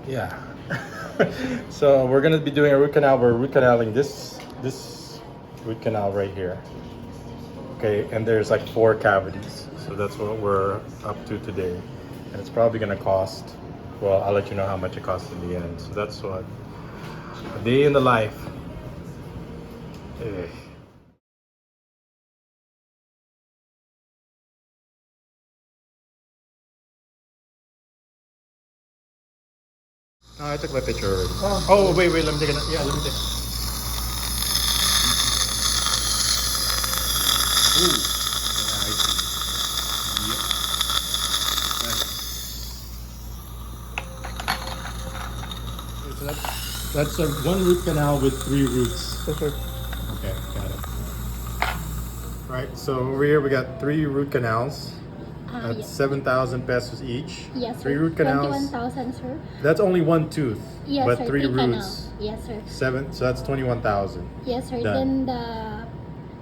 Yeah. So we're gonna be doing a root canal. We're root canaling this root canal right here. Okay, and there's like 4 cavities. So that's what we're up to today. And it's probably gonna cost, well, I'll let you know how much it costs in the end. So that's what, a day in the life. Eh. No, I took my picture already. Oh, wait, let me take it. Yeah, let me take it. Ooh. Yeah, I see. Yep. So that's a 1 root canal with 3 roots. That's right. Okay, got it. Right, so over here we got 3 root canals. That's Yes. 7,000 pesos each. Yes, 3 sir. root canals. 21,000, sir. That's only 1 tooth. Yes, but sir. 3 Canal. roots. Yes, sir. 7, so that's 21,000. Yes, sir. Done. Then the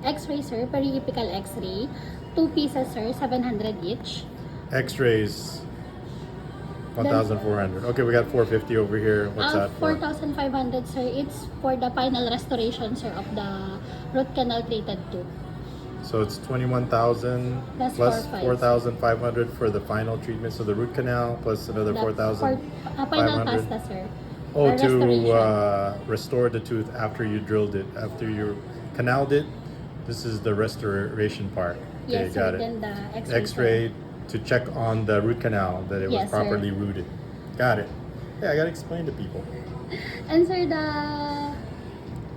X-ray, sir, periapical X-ray, 2 pieces, sir, 700 each. X-rays, 1,400. Okay, we got 450 over here. What's that for? 4,500, sir. It's for the final restoration, sir, of the root canal treated tooth. So it's 21,000 plus 4,500 for the final treatment. So the root canal plus another 4,500. Final pasta, sir. Oh, Or to restore the tooth after you drilled it, after you canaled it. This is the restoration part. Okay, Yes, got sir. it. Then the X-ray. X-ray to check on the root canal that it was Yes, sir. properly rooted. Got it. Yeah, I gotta explain to people. And sir, the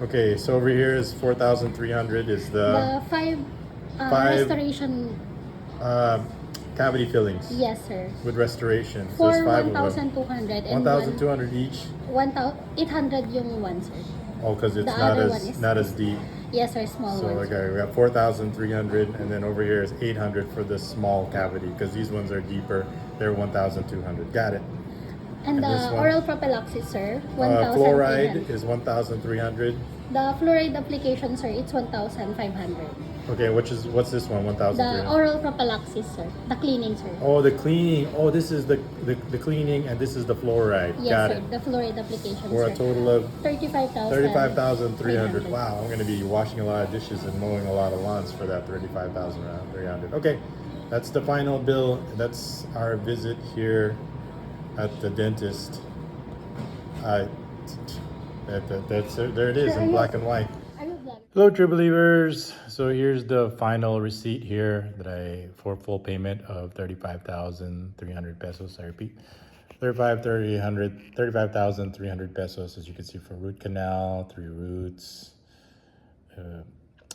Okay, so over here is 4,300 is the 5 five- restoration. cavity fillings. Yes, sir. With restoration. So For there's 5 of them. 1,200 and 1,200 each. 1,800 yung one, sir. Oh, because it's The not other as one is- not as deep. Yes, sir, small So one. okay, we got 4,300, and then over here is 800 for the small cavity because these ones are deeper. They're 1,200. Got it. And this the one? oral prophylaxis, sir, 1,300. Fluoride is 1,300. The fluoride application, sir, it's 1,500. Okay, what's this one? The 1,300. oral prophylaxis, sir. The cleaning, sir. Oh, the cleaning. Oh, this is the cleaning, and this is the fluoride. Yes, Got sir. it. The fluoride application, For sir. a total of 35,300. Wow, I'm going to be washing a lot of dishes and mowing a lot of lawns for that 35,300. Okay, that's the final bill. That's our visit here at the dentist. There it is in black and white. Are you vlogging? Hello, True Believers. So here's the final receipt here for full payment of 35,300 pesos. I repeat, 35,300 pesos, as you can see, for root canal, 3 roots,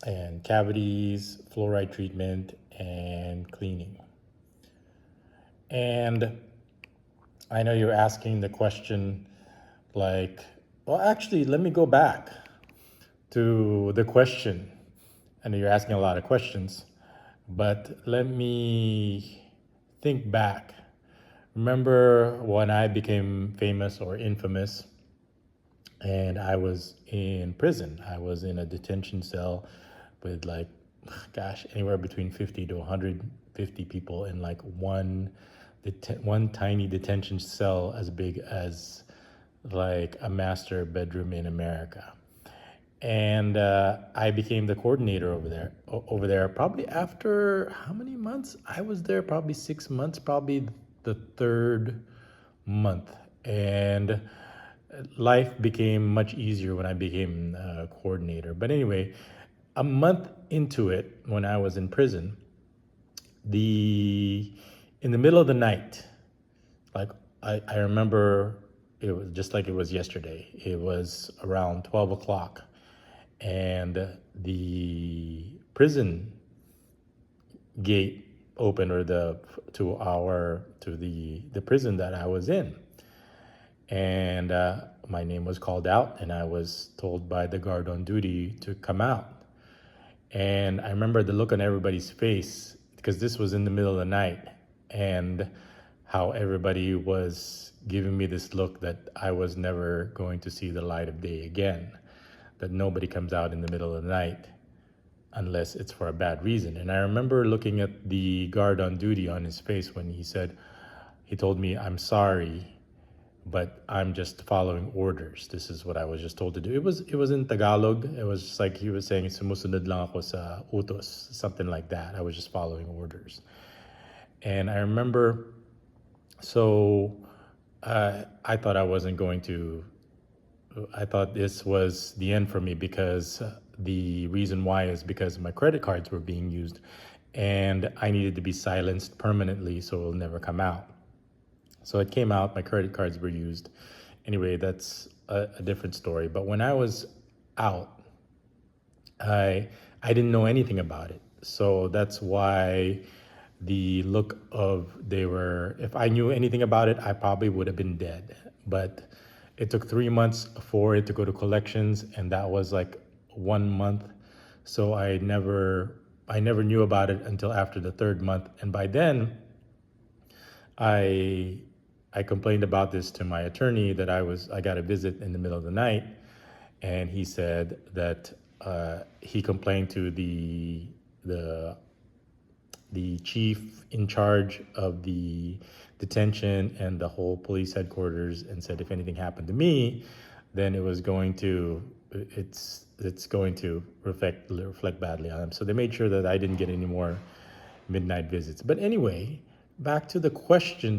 and cavities, fluoride treatment, and cleaning. And I know you're asking the question like, well, actually, let me go back to the question. I know you're asking a lot of questions, but let me think back. Remember when I became famous or infamous and I was in prison? I was in a detention cell with like, gosh, anywhere between 50 to 150 people in like one tiny detention cell as big as like a master bedroom in America. And I became the coordinator over there probably after how many months? I was there probably 6 months, probably the 3rd month. And life became much easier when I became a coordinator. But anyway, a month into it, when I was in prison, in the middle of the night, like I remember it was just like it was yesterday. It was around 12 o'clock. And the prison gate opened, or the prison that I was in, and my name was called out, and I was told by the guard on duty to come out. And I remember the look on everybody's face, because this was in the middle of the night, and how everybody was giving me this look that I was never going to see the light of day again. That nobody comes out in the middle of the night unless it's for a bad reason. And I remember looking at the guard on duty on his face when he told me, "I'm sorry, but I'm just following orders. This is what I was just told to do. It was in Tagalog. It was just like he was saying, sumusunod lang ako sa utos, something like that. I was just following orders. And I remember, so I thought I wasn't going to, I thought this was the end for me because the reason why is because my credit cards were being used and I needed to be silenced permanently so it'll never come out. So it came out, my credit cards were used. Anyway, that's a different story. But when I was out, I didn't know anything about it. So that's why the look of they were, if I knew anything about it, I probably would have been dead. But it took 3 months for it to go to collections, and that was like 1 month. So I never knew about it until after the third month. And by then I I complained about this to my attorney that I got a visit in the middle of the night, and he said that he complained to the the chief in charge of the detention and the whole police headquarters, and said if anything happened to me, then it's going to reflect badly on them. So they made sure that I didn't get any more midnight visits. But anyway, back to the question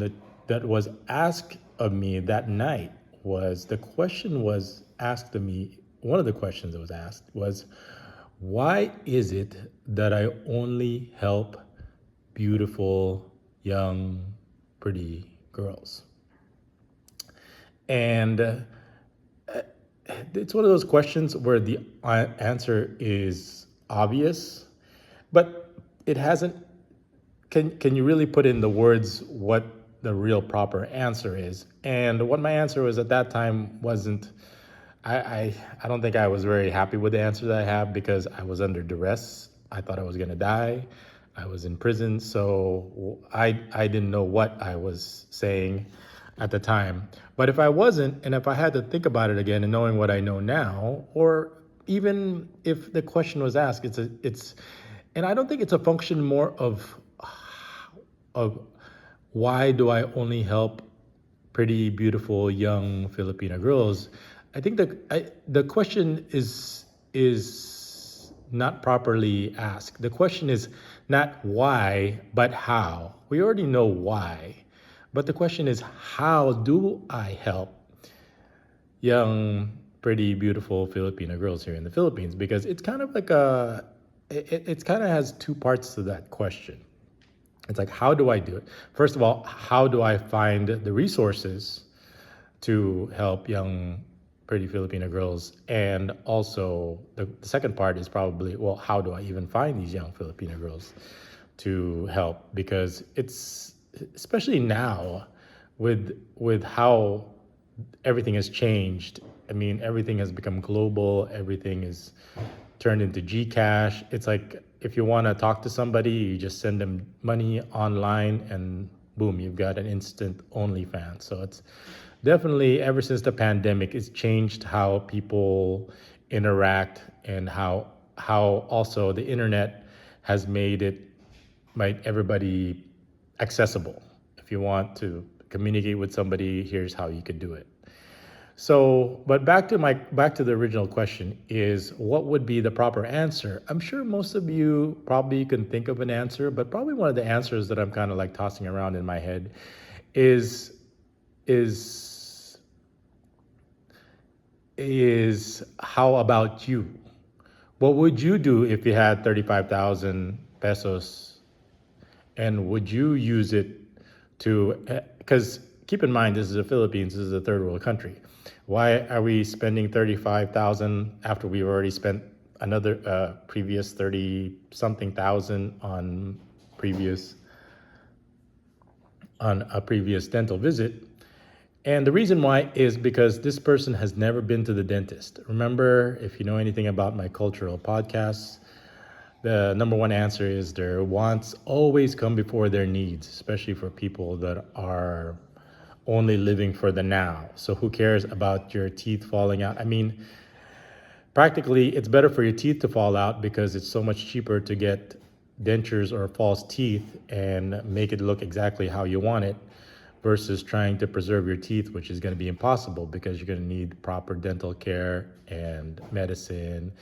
that was asked of me that night. Was the question was asked of me, one of the questions that was asked was, why is it that I only help beautiful, young, pretty girls? And it's one of those questions where the answer is obvious, but it hasn't. Can you really put in the words what the real proper answer is? And what my answer was at that time wasn't. I don't think I was very happy with the answer that I have, because I was under duress. I thought I was gonna die. I was in prison, so I didn't know what I was saying at the time. But if I wasn't, and if I had to think about it again, and knowing what I know now, or even if the question was asked, and I don't think it's a function more of why do I only help pretty, beautiful, young Filipino girls. I think the question is not properly asked. The question is not why, but how. We already know why, but the question is, how do I help young, pretty, beautiful Filipino girls here in the Philippines? Because it's kind of like it kind of has two parts to that question. It's like, how do I do it? First of all, how do I find the resources to help young, pretty Filipino girls? And also, the second part is probably, well, how do I even find these young Filipino girls to help? Because it's, especially now, with how everything has changed. I mean, everything has become global. Everything is turned into Gcash. It's like, if you want to talk to somebody, you just send them money online, and boom, you've got an instant OnlyFans. So it's definitely, ever since the pandemic, it's changed how people interact, and how also the internet has made everybody accessible. If you want to communicate with somebody, here's how you could do it. So, but back to the original question is, what would be the proper answer? I'm sure most of you probably can think of an answer, but probably one of the answers that I'm kind of like tossing around in my head is how about you? What would you do if you had 35,000 pesos, and would you use it to, because keep in mind, this is the Philippines, this is a third world country. Why are we spending 35,000 after we've already spent another previous 30 something thousand on a previous dental visit? And the reason why is because this person has never been to the dentist. Remember, if you know anything about my cultural podcasts, the number one answer is their wants always come before their needs, especially for people that are only living for the now. So who cares about your teeth falling out? I mean, practically, it's better for your teeth to fall out, because it's so much cheaper to get dentures or false teeth and make it look exactly how you want it. versus trying to preserve your teeth, which is going to be impossible because you're going to need proper dental care and medicine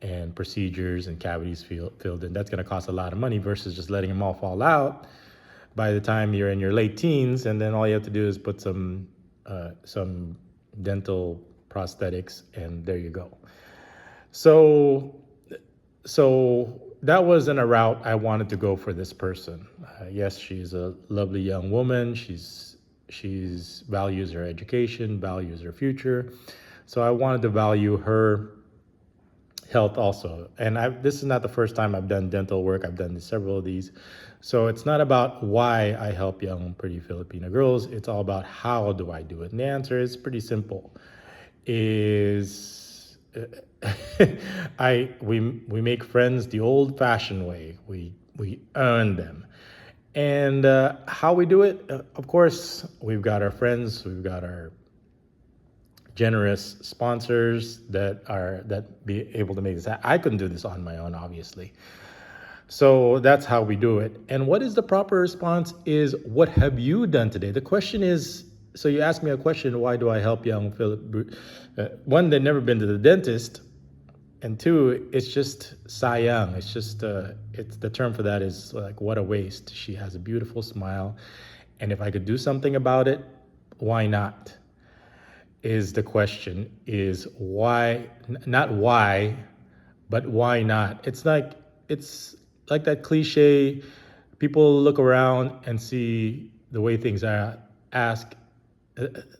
and procedures and cavities filled in. That's going to cost a lot of money versus just letting them all fall out by the time you're in your late teens, and then all you have to do is put some dental prosthetics, and there you go. So that wasn't a route I wanted to go for this person. Yes, she's a lovely young woman. She's values her education, values her future. So I wanted to value her health also. And this is not the first time I've done dental work. I've done several of these. So it's not about why I help young, pretty Filipino girls. It's all about how do I do it. And the answer is pretty simple. We make friends the old-fashioned way. We earn them. And how we do it, of course, we've got our friends, we've got our generous sponsors that be able to make this. I couldn't do this on my own, obviously. So that's how we do it. And what is the proper response is, what have you done today? The question is, so you ask me a question, why do I help young Philip? One, they've never been to the dentist. And two, it's just sayang. It's just, it's the term for that is like, what a waste. She has a beautiful smile. And if I could do something about it, why not? Is the question, is why, not why, but why not? It's like that cliche, people look around and see the way things are,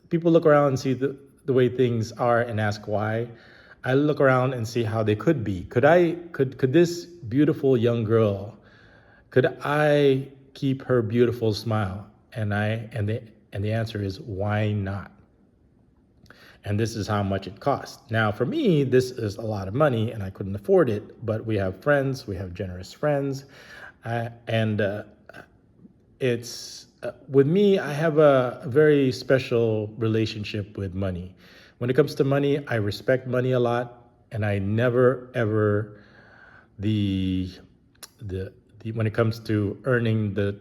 people look around and see the way things are and ask why. I look around and see how they could be. Could this beautiful young girl, could I keep her beautiful smile? And the answer is, why not? And this is how much it costs. Now, for me, this is a lot of money and I couldn't afford it, but we have friends, we have generous friends. With me, I have a very special relationship with money. When it comes to money, I respect money a lot, and I never ever when it comes to earning the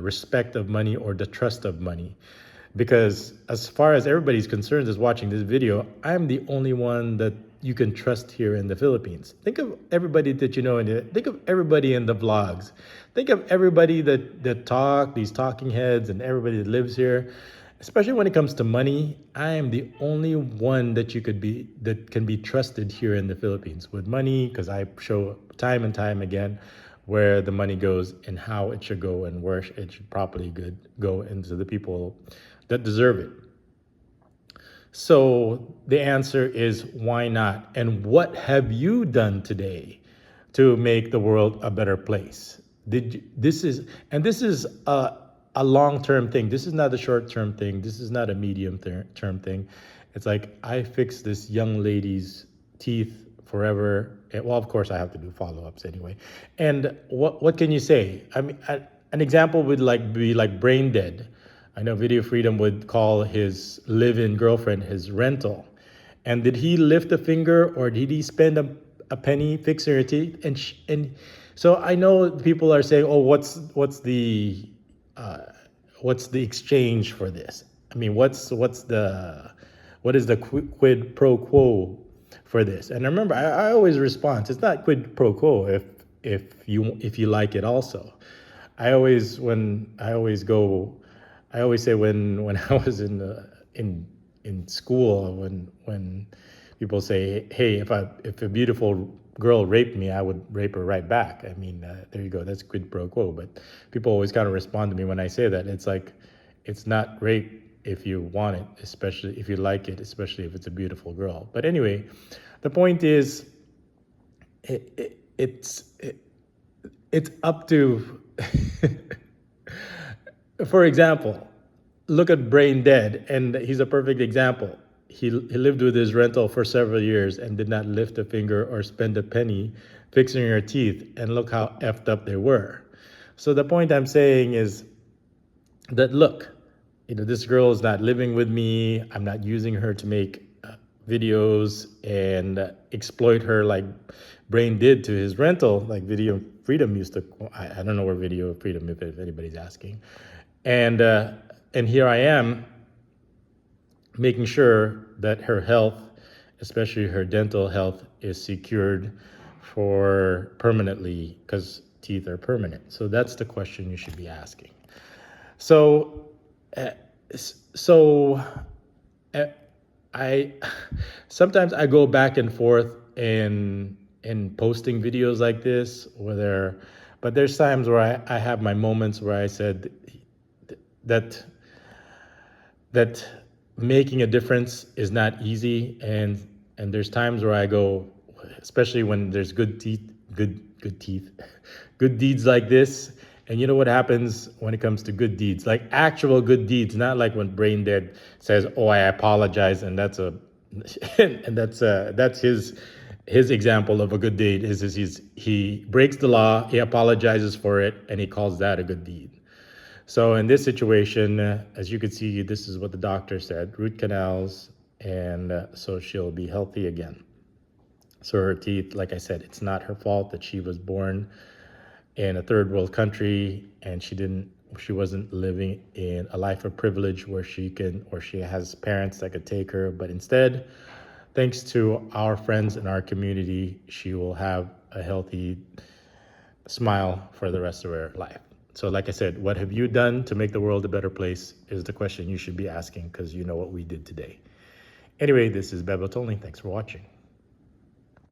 respect of money or the trust of money. Because as far as everybody's concerned is watching this video, I'm the only one that you can trust here in the Philippines. Think of everybody that you know, think of everybody in the vlogs. Think of everybody that talk, these talking heads, and everybody that lives here. Especially when it comes to money, I am the only one that can be trusted here in the Philippines with money, because I show time and time again where the money goes and how it should go and where it should properly go into the people that deserve it. So the answer is, why not? And what have you done today to make the world a better place? This is a long-term thing. This is not a short-term thing. This is not a medium-term thing. It's like, I fixed this young lady's teeth forever. Well, of course, I have to do follow-ups anyway. And what can you say? I mean, an example would be like brain dead. I know Video Freedom would call his live-in girlfriend his rental. And did he lift a finger or did he spend a penny fixing her teeth? And so I know people are saying, oh, what's the exchange for this? I mean, what is the quid pro quo for this? And remember, I always respond, it's not quid pro quo if you like it also. I always say when I was in school, when people say, hey, if a beautiful girl raped me, I would rape her right back. I mean, there you go. That's quid pro quo. But people always kind of respond to me when I say that. It's like, it's not rape if you want it, especially if you like it, especially if it's a beautiful girl. But anyway, the point is, it's up to, for example, look at Brain Dead, and he's a perfect example. He lived with his rental for several years and did not lift a finger or spend a penny fixing her teeth, and look how effed up they were. So the point I'm saying is that, look, this girl is not living with me. I'm not using her to make videos and exploit her like Brain did to his rental, like Video Freedom used to. I don't know where Video Freedom, if anybody's asking. And here I am making sure that her health, especially her dental health, is secured for permanently, because teeth are permanent. So that's the question you should be asking. So, uh, so uh, I sometimes I go back and forth in posting videos like this, but there's times where I have my moments where I said that that making a difference is not easy, and there's times where I go, especially when there's good teeth, good teeth, good deeds like this. And you know what happens when it comes to good deeds, like actual good deeds, not like when Brain Dead says, "Oh, I apologize," and that's his example of a good deed is he breaks the law, he apologizes for it, and he calls that a good deed. So in this situation, as you can see, this is what the doctor said: root canals, and so she'll be healthy again. So her teeth, like I said, it's not her fault that she was born in a third world country and she wasn't living in a life of privilege where she has parents that could take her, but instead, thanks to our friends in our community, she will have a healthy smile for the rest of her life. So like I said, what have you done to make the world a better place is the question you should be asking, because you know what we did today. Anyway, this is bebotsonly. Thanks for watching.